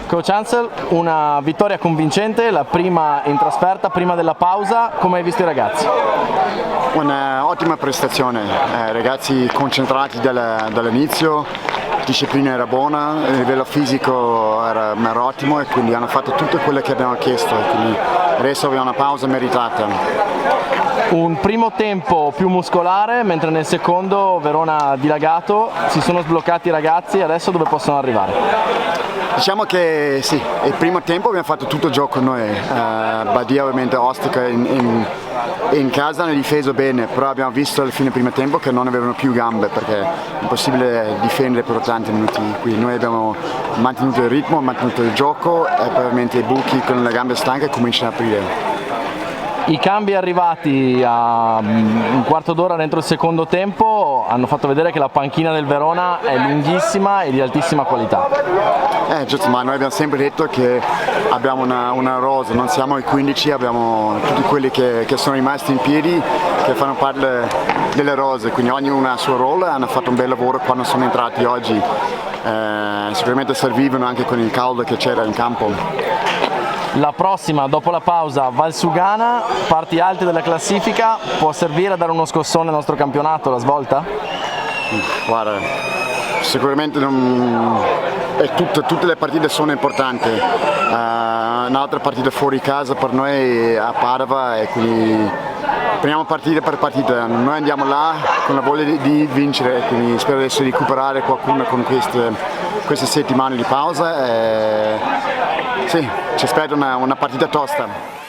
Coach Ansel, una vittoria convincente, la prima in trasferta, prima della pausa, come hai visto i ragazzi? Un'ottima prestazione, ragazzi concentrati dall'inizio, la disciplina era buona, il livello fisico era ottimo e quindi hanno fatto tutto quello che abbiamo chiesto e quindi adesso abbiamo una pausa meritata. Un primo tempo più muscolare, mentre nel secondo Verona ha dilagato, si sono sbloccati i ragazzi, adesso dove possono arrivare? Diciamo che sì, il primo tempo abbiamo fatto tutto il gioco noi, Badia ovviamente Ostica in casa hanno difeso bene, però abbiamo visto alla fine del primo tempo che non avevano più gambe perché è impossibile difendere per 80 minuti, quindi noi abbiamo mantenuto il ritmo, mantenuto il gioco e probabilmente i buchi con le gambe stanche cominciano a aprire. I cambi arrivati a un quarto d'ora dentro il secondo tempo hanno fatto vedere che la panchina del Verona è lunghissima e di altissima qualità. Giusto, ma noi abbiamo sempre detto che abbiamo una rosa, non siamo i 15, abbiamo tutti quelli che sono rimasti in piedi, che fanno parte delle rose, quindi ognuno ha il suo ruolo e hanno fatto un bel lavoro quando sono entrati oggi. Sicuramente servivano anche con il caldo che c'era in campo. La prossima, dopo la pausa, Valsugana, parti alte della classifica, può servire a dare uno scossone al nostro campionato, la svolta? Guarda, sicuramente tutte le partite sono importanti, un'altra partita fuori casa per noi a Padova e quindi prendiamo partita per partita, noi andiamo là con la voglia di vincere, quindi spero adesso di recuperare qualcuno con queste settimane di pausa. Sì, ci aspetta una partita tosta.